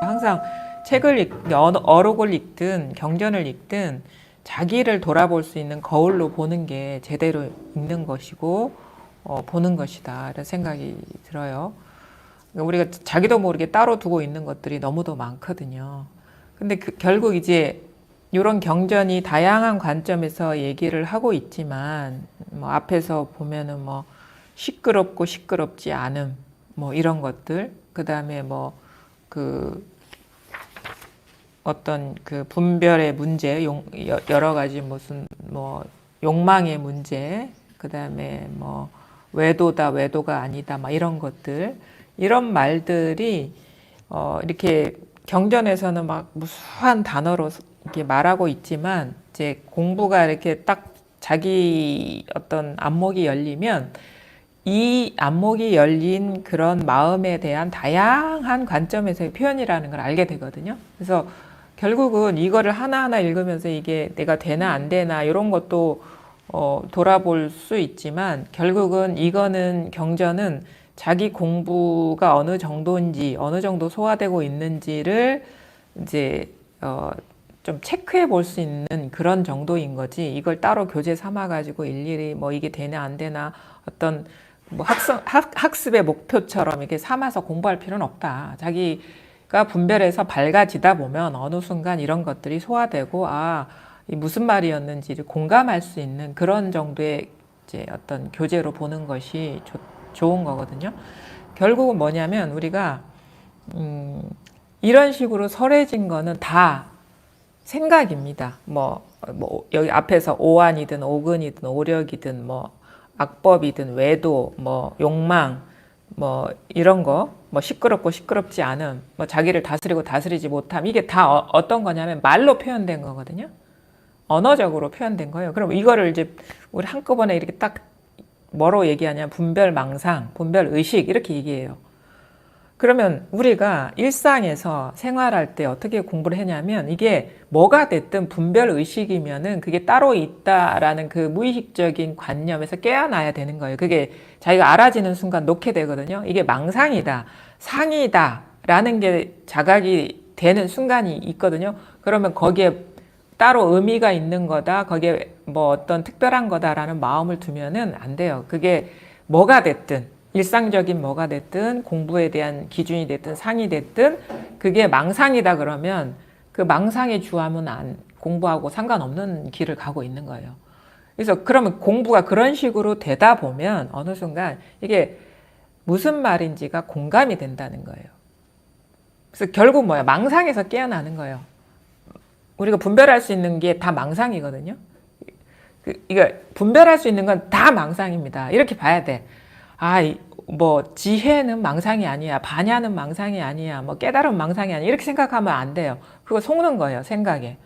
항상 책을 어록을 읽든 경전을 읽든 자기를 돌아볼 수 있는 거울로 보는 게 제대로 읽는 것이고 보는 것이다 이런 생각이 들어요. 우리가 자기도 모르게 따로 두고 있는 것들이 너무도 많거든요. 근데 결국 이제 이런 경전이 다양한 관점에서 얘기를 하고 있지만 뭐 앞에서 보면은 뭐 시끄럽고 시끄럽지 않음 뭐 이런 것들, 그 다음에 뭐 그 어떤 그 분별의 문제, 여러 가지 무슨 뭐 욕망의 문제, 그 다음에 뭐 외도다 외도가 아니다 막 이런 것들, 이런 말들이 이렇게 경전에서는 막 무수한 단어로 이렇게 말하고 있지만 이제 공부가 이렇게 딱 자기 어떤 안목이 열리면 이 안목이 열린 그런 마음에 대한 다양한 관점에서의 표현이라는 걸 알게 되거든요. 그래서 결국은 이거를 하나하나 읽으면서 이게 내가 되나 안 되나 이런 것도 돌아볼 수 있지만 결국은 이거는 경전은 자기 공부가 어느 정도인지 어느 정도 소화되고 있는지를 이제 좀 체크해 볼 수 있는 그런 정도인 거지, 이걸 따로 교재 삼아 가지고 일일이 뭐 이게 되나 안 되나 어떤 뭐 학습의 목표처럼 이렇게 삼아서 공부할 필요는 없다. 자기가 분별해서 밝아지다 보면 어느 순간 이런 것들이 소화되고 이 무슨 말이었는지를 공감할 수 있는 그런 정도의 이제 어떤 교재로 보는 것이 좋은 거거든요. 결국은 뭐냐면 우리가 이런 식으로 설해진 거는 다 생각입니다. 뭐 여기 앞에서 오한이든 오근이든 오력이든 뭐 악법이든 외도, 뭐 욕망, 뭐 이런 거, 뭐 시끄럽고 시끄럽지 않음, 뭐 자기를 다스리고 다스리지 못함, 이게 다 어떤 거냐면 말로 표현된 거거든요. 언어적으로 표현된 거예요. 그럼 이거를 이제 우리 한꺼번에 이렇게 딱 뭐로 얘기하냐, 분별망상, 분별의식 이렇게 얘기해요. 그러면 우리가 일상에서 생활할 때 어떻게 공부를 했냐면 이게 뭐가 됐든 분별의식이면은 그게 따로 있다라는 그 무의식적인 관념에서 깨어나야 되는 거예요. 그게 자기가 알아지는 순간 놓게 되거든요. 이게 망상이다, 상이다 라는 게 자각이 되는 순간이 있거든요. 그러면 거기에 따로 의미가 있는 거다, 거기에 뭐 어떤 특별한 거다라는 마음을 두면은 안 돼요. 그게 뭐가 됐든, 일상적인 뭐가 됐든, 공부에 대한 기준이 됐든, 상이 됐든, 그게 망상이다 그러면 그 망상의 주함은 공부하고 상관없는 길을 가고 있는 거예요. 그래서 그러면 공부가 그런 식으로 되다 보면 어느 순간 이게 무슨 말인지가 공감이 된다는 거예요. 그래서 결국 뭐야? 망상에서 깨어나는 거예요. 우리가 분별할 수 있는 게 다 망상이거든요. 이거 분별할 수 있는 건 다 망상입니다. 이렇게 봐야 돼. 뭐 지혜는 망상이 아니야, 반야는 망상이 아니야, 뭐 깨달음 망상이 아니야, 이렇게 생각하면 안 돼요. 그거 속는 거예요, 생각에.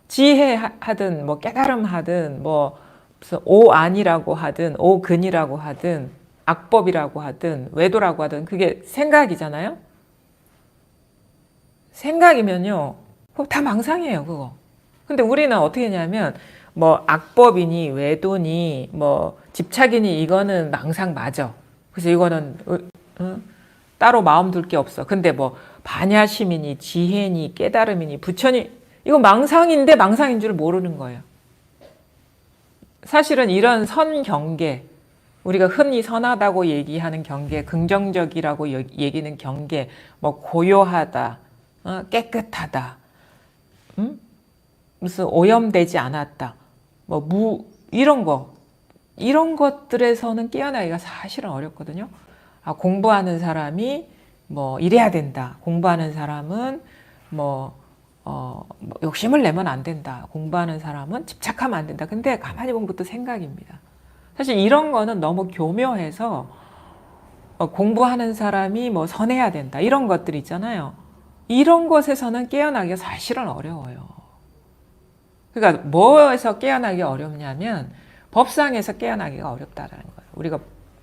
지혜 하든 뭐 깨달음 하든 뭐 무슨 오안이라고 하든 오근이라고 하든 악법이라고 하든 외도라고 하든 그게 생각이잖아요. 생각이면요 그거 다 망상이에요, 그거. 근데 우리는 어떻게 했냐면 뭐 악법이니 외도니 뭐 집착이니 이거는 망상 맞아. 그래서 이거는 따로 마음 둘 게 없어. 근데 뭐 반야심이니 지혜니 깨달음이니 부처니 이거 망상인데 망상인 줄 모르는 거예요. 사실은 이런 선 경계, 우리가 흔히 선하다고 얘기하는 경계, 긍정적이라고 얘기는 경계, 뭐 고요하다, 깨끗하다, 무슨 오염되지 않았다, 뭐 이런 것들에서는 깨어나기가 사실은 어렵거든요. 공부하는 사람이 뭐 이래야 된다. 공부하는 사람은 뭐 욕심을 내면 안 된다. 공부하는 사람은 집착하면 안 된다. 근데 가만히 보면 그것도 생각입니다. 사실 이런 거는 너무 교묘해서 공부하는 사람이 뭐 선해야 된다. 이런 것들 있잖아요. 이런 것에서는 깨어나기가 사실은 어려워요. 그러니까 뭐에서 깨어나기 어렵냐면 법상에서 깨어나기가 어렵다라는 거예요. 우리가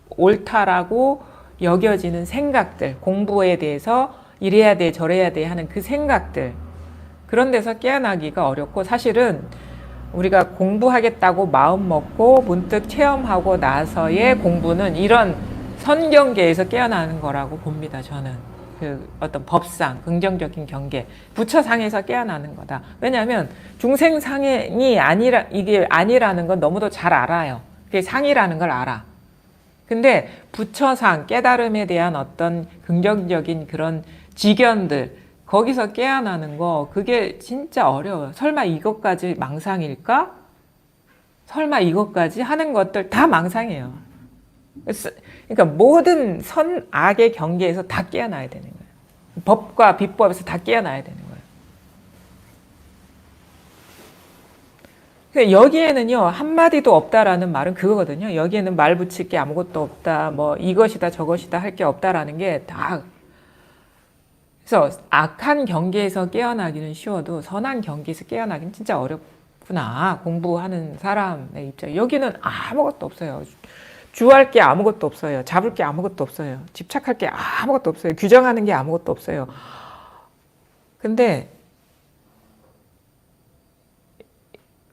옳다라고 여겨지는 생각들, 공부에 대해서 이래야 돼 저래야 돼 하는 그 생각들, 그런 데서 깨어나기가 어렵고, 사실은 우리가 공부하겠다고 마음 먹고 문득 체험하고 나서의 공부는 이런 선경계에서 깨어나는 거라고 봅니다, 저는. 그 어떤 법상, 긍정적인 경계, 부처상에서 깨어나는 거다. 왜냐하면 중생상이 아니라, 이게 아니라는 건 너무도 잘 알아요. 그게 상이라는 걸 알아. 근데 부처상, 깨달음에 대한 어떤 긍정적인 그런 지견들, 거기서 깨어나는 거, 그게 진짜 어려워요. 설마 이것까지 망상일까? 설마 이것까지 하는 것들 다 망상이에요. 그러니까 모든 선, 악의 경계에서 다 깨어나야 되는 거예요. 법과 비법에서 다 깨어나야 되는 거예요. 여기에는요, 한마디도 없다라는 말은 그거거든요. 여기에는 말 붙일 게 아무것도 없다, 뭐 이것이다 저것이다 할 게 없다라는 게 다. 그래서 악한 경계에서 깨어나기는 쉬워도 선한 경계에서 깨어나기는 진짜 어렵구나. 공부하는 사람의 입장. 여기는 아무것도 없어요. 주할 게 아무것도 없어요. 잡을 게 아무것도 없어요. 집착할 게 아무것도 없어요. 규정하는 게 아무것도 없어요. 근데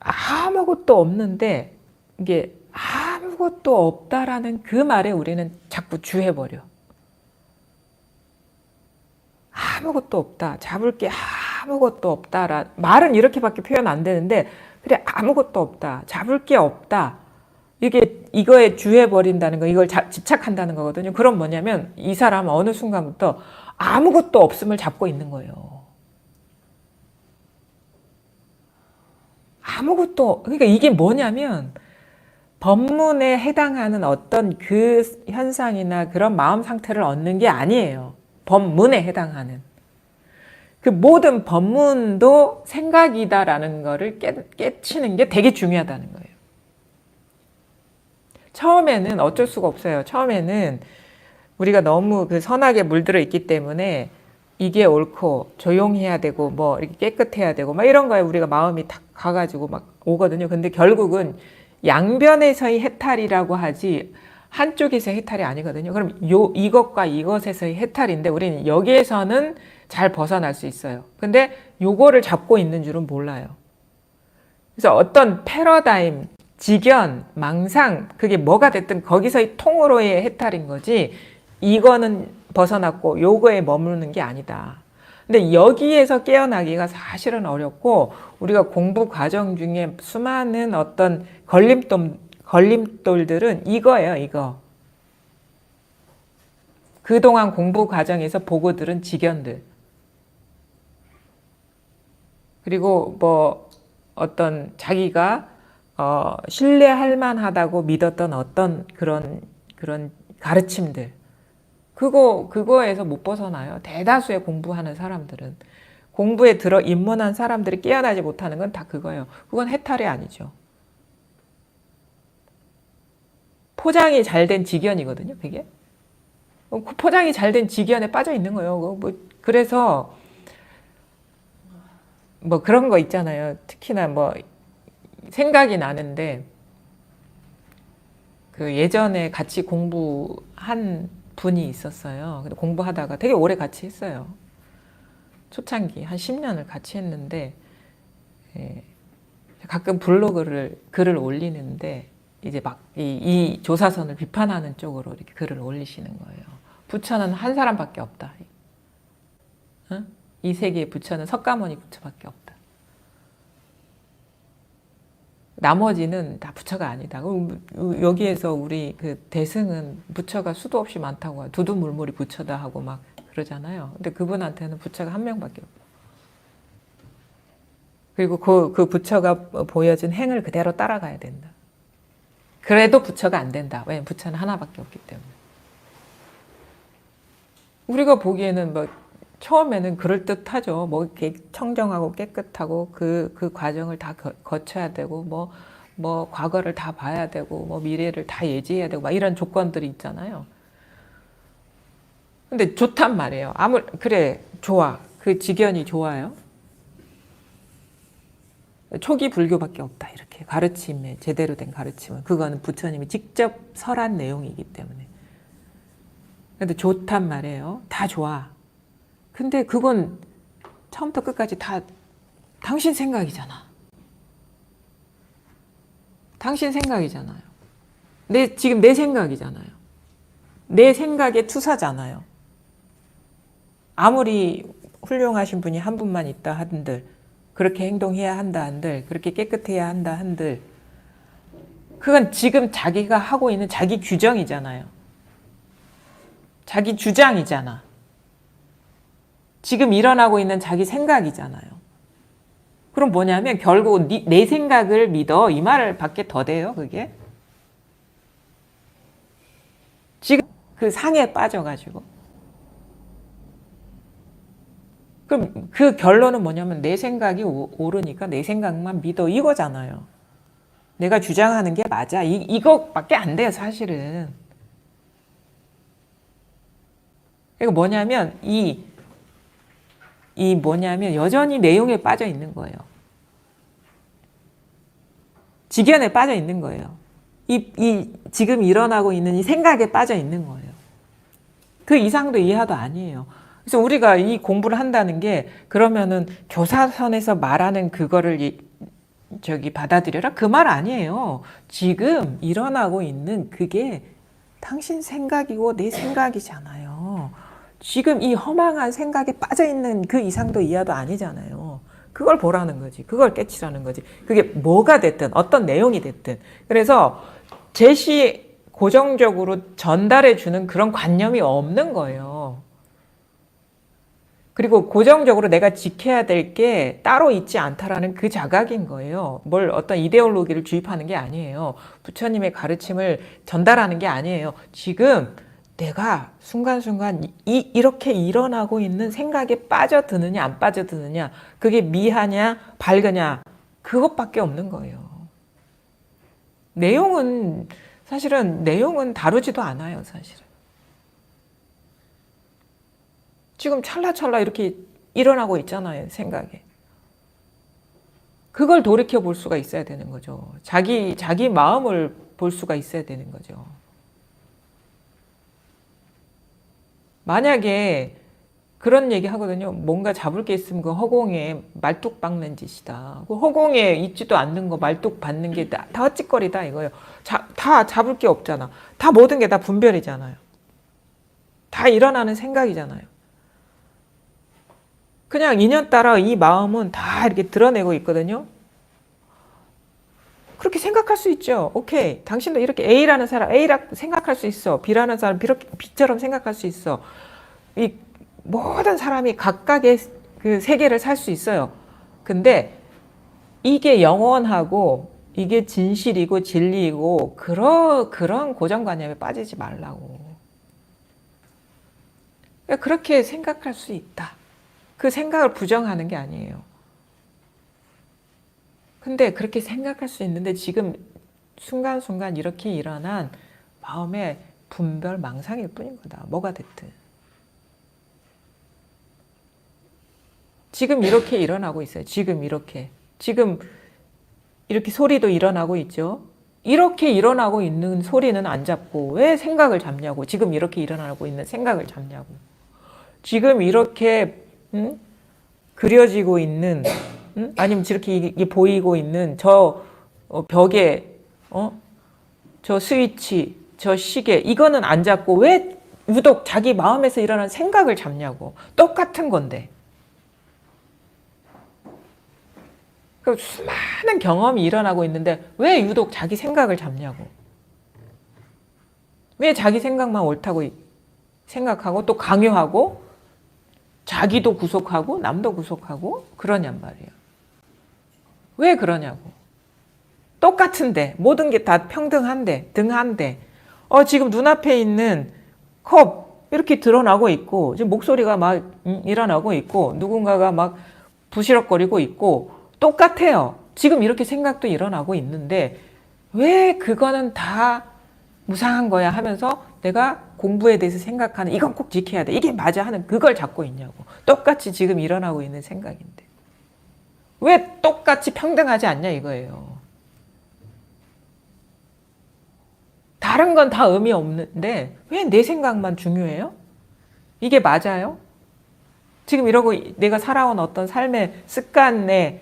아무것도 없는데 이게 아무것도 없다라는 그 말에 우리는 자꾸 주해버려. 아무것도 없다. 잡을 게 아무것도 없다라 말은 이렇게밖에 표현 안 되는데 그래 아무것도 없다. 잡을 게 없다. 이거에 주해버린다는 거, 이걸 집착한다는 거거든요. 그럼 뭐냐면 이 사람은 어느 순간부터 아무것도 없음을 잡고 있는 거예요. 아무것도, 그러니까 이게 뭐냐면 법문에 해당하는 어떤 그 현상이나 그런 마음 상태를 얻는 게 아니에요. 법문에 해당하는. 그 모든 법문도 생각이다라는 거를 깨치는 게 되게 중요하다는 거예요. 처음에는 어쩔 수가 없어요. 처음에는 우리가 너무 그 선악에 물들어 있기 때문에 이게 옳고 조용해야 되고 뭐 이렇게 깨끗해야 되고 막 이런 거에 우리가 마음이 탁 가가지고 막 오거든요. 근데 결국은 양변에서의 해탈이라고 하지 한쪽에서의 해탈이 아니거든요. 그럼 이것과 이것에서의 해탈인데 우리는 여기에서는 잘 벗어날 수 있어요. 근데 요거를 잡고 있는 줄은 몰라요. 그래서 어떤 패러다임, 직견, 망상, 그게 뭐가 됐든 거기서의 통으로의 해탈인 거지 이거는 벗어났고 요거에 머무르는 게 아니다. 근데 여기에서 깨어나기가 사실은 어렵고 우리가 공부 과정 중에 수많은 어떤 걸림돌들은 이거예요, 이거. 그동안 공부 과정에서 보고 들은 직견들. 그리고 뭐 어떤 자기가 신뢰할 만하다고 믿었던 어떤 그런 가르침들. 그거에서 못 벗어나요. 대다수의 공부하는 사람들은. 공부에 들어 입문한 사람들이 깨어나지 못하는 건 다 그거예요. 그건 해탈이 아니죠. 포장이 잘 된 직견이거든요, 그게. 포장이 잘 된 직견에 빠져 있는 거예요. 그래서 뭐 그런 거 있잖아요. 특히나 뭐 생각이 나는데 그 예전에 같이 공부한 분이 있었어요. 근데 공부하다가 되게 오래 같이 했어요. 초창기 한 10년을 같이 했는데 가끔 글을 올리는데 이제 막 이 조사선을 비판하는 쪽으로 이렇게 글을 올리시는 거예요. 부처는 한 사람밖에 없다. 응? 이 세계의 부처는 석가모니 부처밖에 없다. 나머지는 다 부처가 아니다. 여기에서 우리 그 대승은 부처가 수도 없이 많다고 두두물물이 부처다 하고 막 그러잖아요. 근데 그분한테는 부처가 한 명밖에 없고. 그리고 그 부처가 보여준 행을 그대로 따라가야 된다. 그래도 부처가 안 된다. 왜냐면 부처는 하나밖에 없기 때문에. 우리가 보기에는 뭐 처음에는 그럴듯하죠. 뭐 이렇게 청정하고 깨끗하고 그 과정을 다 거쳐야 되고 뭐 과거를 다 봐야 되고 뭐 미래를 다 예지해야 되고 막 이런 조건들이 있잖아요. 근데 좋단 말이에요. 그래 좋아. 그 직견이 좋아요. 초기 불교밖에 없다. 이렇게 가르침에 제대로 된 가르침은 그거는 부처님이 직접 설한 내용이기 때문에. 근데 좋단 말이에요. 다 좋아. 근데 그건 처음부터 끝까지 다 당신 생각이잖아. 당신 생각이잖아요. 지금 내 생각이잖아요. 내 생각의 투사잖아요. 아무리 훌륭하신 분이 한 분만 있다 한들, 그렇게 행동해야 한다 한들, 그렇게 깨끗해야 한다 한들, 그건 지금 자기가 하고 있는 자기 규정이잖아요. 자기 주장이잖아. 지금 일어나고 있는 자기 생각이잖아요. 그럼 뭐냐면 결국 내 생각을 믿어, 이 말을 밖에 더 돼요, 그게. 지금 그 상에 빠져가지고. 그럼 그 결론은 뭐냐면 내 생각이 옳으니까 내 생각만 믿어, 이거잖아요. 내가 주장하는 게 맞아. 이거밖에 안 돼요, 사실은. 이거 뭐냐면, 뭐냐면, 여전히 내용에 빠져 있는 거예요. 직연에 빠져 있는 거예요. 지금 일어나고 있는 이 생각에 빠져 있는 거예요. 그 이상도 이하도 아니에요. 그래서 우리가 이 공부를 한다는 게, 그러면은 교사선에서 말하는 그거를 받아들여라? 그 말 아니에요. 지금 일어나고 있는 그게 당신 생각이고 내 생각이잖아요. 지금 이 허망한 생각에 빠져있는 그 이상도 이하도 아니잖아요. 그걸 보라는 거지. 그걸 깨치라는 거지. 그게 뭐가 됐든 어떤 내용이 됐든. 그래서 제시 고정적으로 전달해 주는 그런 관념이 없는 거예요. 그리고 고정적으로 내가 지켜야 될 게 따로 있지 않다라는 그 자각인 거예요. 뭘 어떤 이데올로기를 주입하는 게 아니에요. 부처님의 가르침을 전달하는 게 아니에요. 지금 내가 순간순간 이렇게 일어나고 있는 생각에 빠져드느냐 안 빠져드느냐, 그게 미하냐 밝으냐, 그것밖에 없는 거예요. 사실은 내용은 다루지도 않아요, 사실은. 지금 찰나찰나 이렇게 일어나고 있잖아요, 생각에. 그걸 돌이켜 볼 수가 있어야 되는 거죠. 자기 마음을 볼 수가 있어야 되는 거죠. 만약에 그런 얘기 하거든요. 뭔가 잡을 게 있으면 그 허공에 말뚝 박는 짓이다. 그 허공에 있지도 않는 거 말뚝 박는 게 다 헛짓거리다 이거예요. 다 잡을 게 없잖아. 다 모든 게 다 분별이잖아요. 다 일어나는 생각이잖아요. 그냥 인연따라 이 마음은 다 이렇게 드러내고 있거든요. 그렇게 생각할 수 있죠. 오케이. 당신도 이렇게 A라는 사람 A라고 생각할 수 있어. B라는 사람 B처럼 생각할 수 있어. 이 모든 사람이 각각의 그 세계를 살 수 있어요. 근데 이게 영원하고 이게 진실이고 진리이고 그런 고정관념에 빠지지 말라고. 그렇게 생각할 수 있다. 그 생각을 부정하는 게 아니에요. 근데 그렇게 생각할 수 있는데 지금 순간순간 이렇게 일어난 마음의 분별 망상일 뿐인 거다. 뭐가 됐든. 지금 이렇게 일어나고 있어요. 지금 이렇게 소리도 일어나고 있죠. 이렇게 일어나고 있는 소리는 안 잡고 왜 생각을 잡냐고. 지금 이렇게 일어나고 있는 생각을 잡냐고. 지금 이렇게 그려지고 있는, 아니면 저렇게 이게 보이고 있는 저 벽에 저 스위치, 저 시계, 이거는 안 잡고 왜 유독 자기 마음에서 일어나는 생각을 잡냐고. 똑같은 건데. 수많은 경험이 일어나고 있는데 왜 유독 자기 생각을 잡냐고. 왜 자기 생각만 옳다고 생각하고 또 강요하고 자기도 구속하고 남도 구속하고 그러냔 말이에요. 왜 그러냐고. 똑같은데 모든 게 다 평등한데 등한데 지금 눈앞에 있는 컵 이렇게 드러나고 있고 지금 목소리가 막 일어나고 있고 누군가가 막 부시럭거리고 있고 똑같아요. 지금 이렇게 생각도 일어나고 있는데 왜 그거는 다 무상한 거야 하면서 내가 공부에 대해서 생각하는 이건 꼭 지켜야 돼. 이게 맞아 하는 그걸 잡고 있냐고. 똑같이 지금 일어나고 있는 생각인데. 왜 똑같이 평등하지 않냐 이거예요. 다른 건 다 의미 없는데 왜 내 생각만 중요해요? 이게 맞아요? 지금 이러고 내가 살아온 어떤 삶의 습관에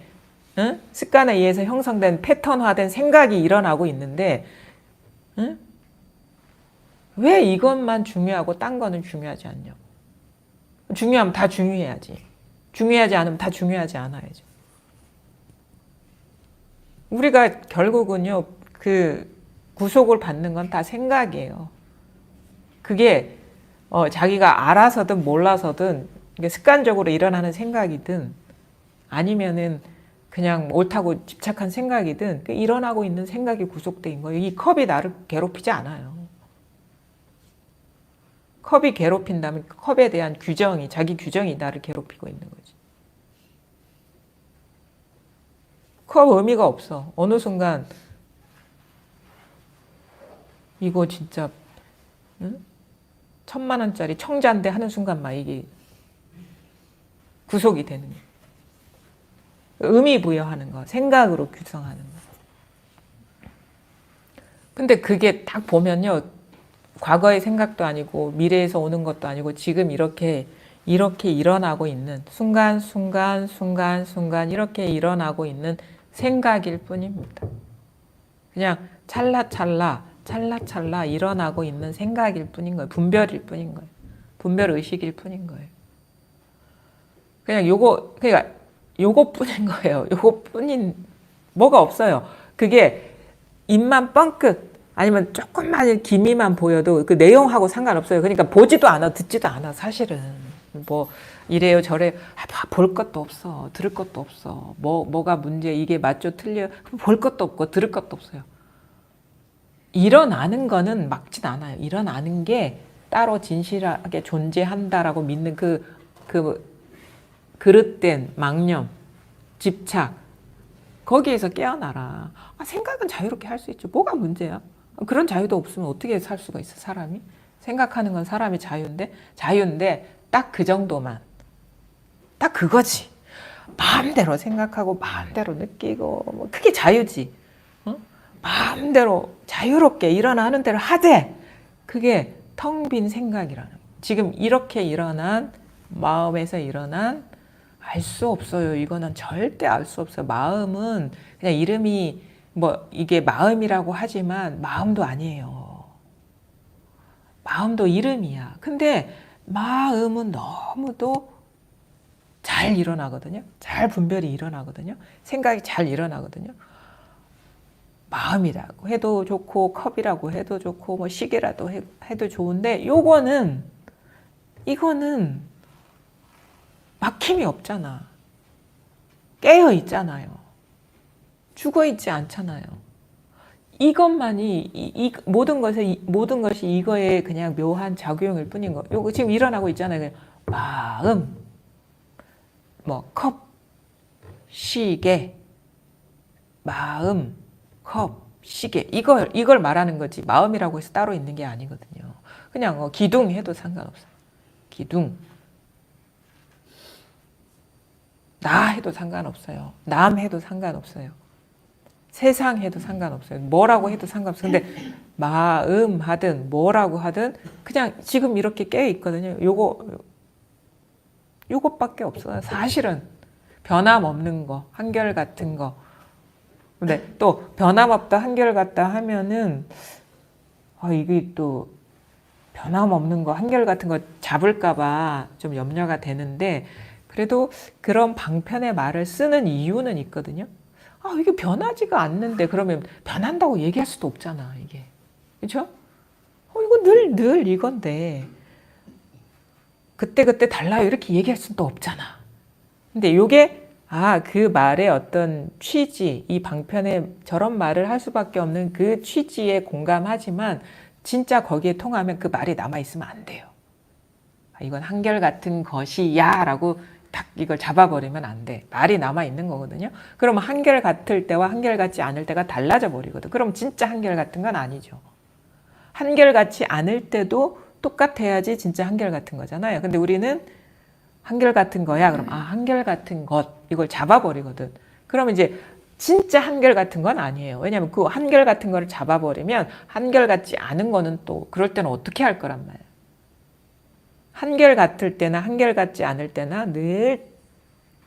의해서 형성된 패턴화된 생각이 일어나고 있는데 왜 이것만 중요하고 딴 거는 중요하지 않냐고. 중요하면 다 중요해야지. 중요하지 않으면 다 중요하지 않아야죠. 우리가 결국은요, 그 구속을 받는 건 다 생각이에요. 그게 자기가 알아서든 몰라서든 이게 습관적으로 일어나는 생각이든 아니면은 그냥 옳다고 집착한 생각이든 그 일어나고 있는 생각이 구속된 거예요. 이 컵이 나를 괴롭히지 않아요. 컵이 괴롭힌다면 그 컵에 대한 규정이, 자기 규정이 나를 괴롭히고 있는 거지. 컵 의미가 없어. 어느 순간 이거 진짜 응? 1,000만 원짜리 청자인데 하는 순간 막 이게 구속이 되는 거예요. 의미 부여하는 거, 생각으로 규정하는 거. 근데 그게 딱 보면요, 과거의 생각도 아니고 미래에서 오는 것도 아니고 지금 이렇게 일어나고 있는 순간 이렇게 일어나고 있는 생각일 뿐입니다. 그냥 찰나찰나 일어나고 있는 생각일 뿐인 거예요. 분별일 뿐인 거예요. 분별 의식일 뿐인 거예요. 그냥 그러니까 요거뿐인 거예요. 요거뿐인 뭐가 없어요. 그게 입만 뻥끗 아니면 조금만 기미만 보여도 그 내용하고 상관없어요. 그러니까 보지도 않아, 듣지도 않아. 사실은 뭐 이래요 저래요. 볼 것도 없어, 들을 것도 없어. 뭐가 문제, 이게 맞죠 틀려, 볼 것도 없고 들을 것도 없어요. 일어나는 거는 막진 않아요. 일어나는 게 따로 진실하게 존재한다라고 믿는 그 그릇된 망념, 집착, 거기에서 깨어나라. 생각은 자유롭게 할 수 있죠. 뭐가 문제야? 그런 자유도 없으면 어떻게 살 수가 있어, 사람이? 생각하는 건 사람이 자유인데 딱 그 정도만. 딱 그거지. 마음대로 생각하고 마음대로 느끼고 뭐 그게 자유지. 마음대로 자유롭게 일어나는 대로 하되 그게 텅 빈 생각이라는 거예요. 지금 이렇게 일어난 마음에서 일어난 알 수 없어요. 이거는 절대 알 수 없어요. 마음은 그냥 이름이 뭐 이게 마음이라고 하지만 마음도 아니에요. 마음도 이름이야. 근데 마음은 너무도 잘 일어나거든요. 잘 분별이 일어나거든요. 생각이 잘 일어나거든요. 마음이라고 해도 좋고 컵이라고 해도 좋고 뭐 시계라도 해도 좋은데 이거는 막힘이 없잖아. 깨어 있잖아요. 죽어 있지 않잖아요. 이것만이 모든 것이 이거에 그냥 묘한 작용일 뿐인 거. 요거 지금 일어나고 있잖아요. 마음, 뭐 컵, 시계, 마음, 컵, 시계 이걸 말하는 거지. 마음이라고 해서 따로 있는 게 아니거든요. 그냥 기둥 해도 상관없어요. 기둥. 나 해도 상관없어요. 남 해도 상관없어요. 세상 해도 상관없어요. 뭐라고 해도 상관없어요. 근데 마음 하든 뭐라고 하든 그냥 지금 이렇게 깨어 있거든요. 요것밖에 없어요. 사실은 변함없는 거, 한결같은 거. 근데 또 변함없다, 한결같다 하면은 이게 또 변함없는 거, 한결같은 거 잡을까봐 좀 염려가 되는데 그래도 그런 방편의 말을 쓰는 이유는 있거든요. 이게 변하지가 않는데 그러면 변한다고 얘기할 수도 없잖아, 이게. 그렇죠? 이거 늘 이건데 그때 달라요 이렇게 얘기할 수도 없잖아. 근데 요게 그 말의 어떤 취지, 이 방편에 저런 말을 할 수밖에 없는 그 취지에 공감하지만 진짜 거기에 통하면 그 말이 남아있으면 안 돼요. 이건 한결같은 것이야 라고 딱 이걸 잡아버리면 안 돼. 말이 남아있는 거거든요. 그러면 한결같을 때와 한결같지 않을 때가 달라져 버리거든. 그럼 진짜 한결같은 건 아니죠. 한결같지 않을 때도 똑같아야지 진짜 한결같은 거잖아요. 근데 우리는 한결같은 거야. 그럼 한결같은 것 이걸 잡아버리거든. 그러면 이제 진짜 한결같은 건 아니에요. 왜냐하면 그 한결같은 거를 잡아버리면 한결같지 않은 거는 또 그럴 때는 어떻게 할 거란 말이야. 한결같을 때나 한결같지 않을 때나 늘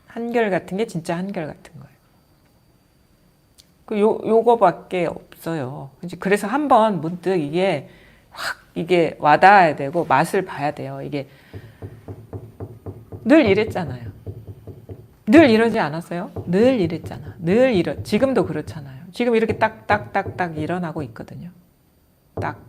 한결같은 게 진짜 한결같은 거예요. 요거밖에 없어요. 그래서 한번 문득 이게 확 이게 와닿아야 되고 맛을 봐야 돼요. 이게 늘 이랬잖아요. 늘 이러지 않았어요? 늘 이랬잖아. 지금도 그렇잖아요. 지금 이렇게 딱딱딱딱 일어나고 있거든요. 딱.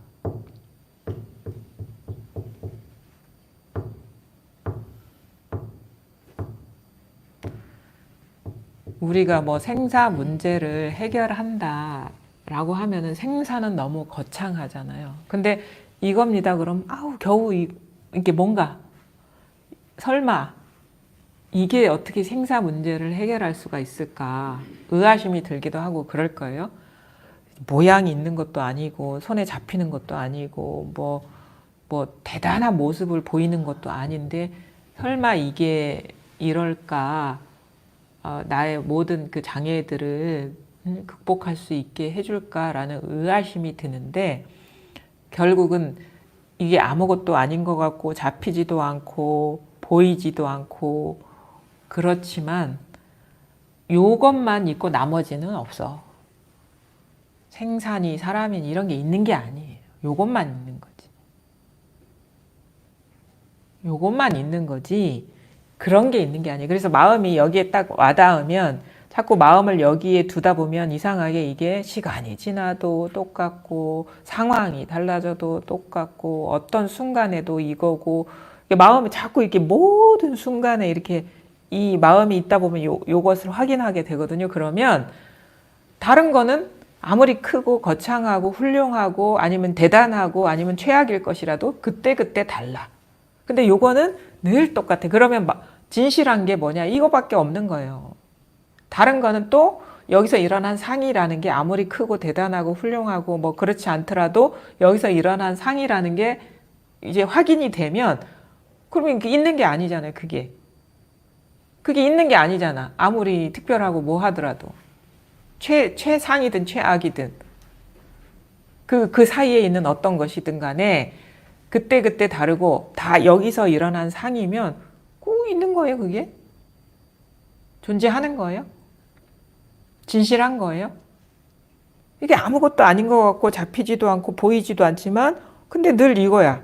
우리가 뭐 생사 문제를 해결한다라고 하면은 생사는 너무 거창하잖아요. 근데 이겁니다. 그럼 겨우 이게 뭔가 설마 이게 어떻게 생사 문제를 해결할 수가 있을까 의아심이 들기도 하고 그럴 거예요. 모양이 있는 것도 아니고 손에 잡히는 것도 아니고 뭐 대단한 모습을 보이는 것도 아닌데 설마 이게 이럴까 나의 모든 그 장애들을 극복할 수 있게 해줄까라는 의아심이 드는데 결국은 이게 아무것도 아닌 것 같고 잡히지도 않고 보이지도 않고 그렇지만 요것만 있고 나머지는 없어. 생사니 사람이니 이런 게 있는 게 아니에요. 요것만 있는 거지. 요것만 있는 거지 그런 게 있는 게 아니에요. 그래서 마음이 여기에 딱 와닿으면 자꾸 마음을 여기에 두다 보면 이상하게 이게 시간이 지나도 똑같고 상황이 달라져도 똑같고 어떤 순간에도 이거고 마음이 자꾸 이렇게 모든 순간에 이렇게 이 마음이 있다 보면 요것을 확인하게 되거든요. 그러면 다른 거는 아무리 크고 거창하고 훌륭하고 아니면 대단하고 아니면 최악일 것이라도 그때그때 달라. 근데 요거는 늘 똑같아. 그러면 진실한 게 뭐냐? 이거밖에 없는 거예요. 다른 거는 또 여기서 일어난 상이라는 게 아무리 크고 대단하고 훌륭하고 뭐 그렇지 않더라도 여기서 일어난 상이라는 게 이제 확인이 되면 그러면 있는 게 아니잖아요. 그게 있는 게 아니잖아. 아무리 특별하고 뭐 하더라도 최상이든 최악이든 그 사이에 있는 어떤 것이든 간에 그때 다르고 다 여기서 일어난 상이면 꼭 있는 거예요. 그게 존재하는 거예요. 진실한 거예요. 이게 아무것도 아닌 것 같고 잡히지도 않고 보이지도 않지만 근데 늘 이거야.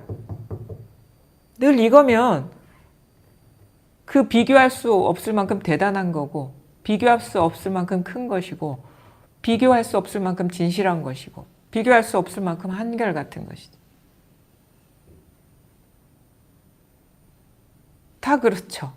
늘 이거면 그 비교할 수 없을 만큼 대단한 거고 비교할 수 없을 만큼 큰 것이고 비교할 수 없을 만큼 진실한 것이고 비교할 수 없을 만큼 한결같은 것이지. 다 그렇죠.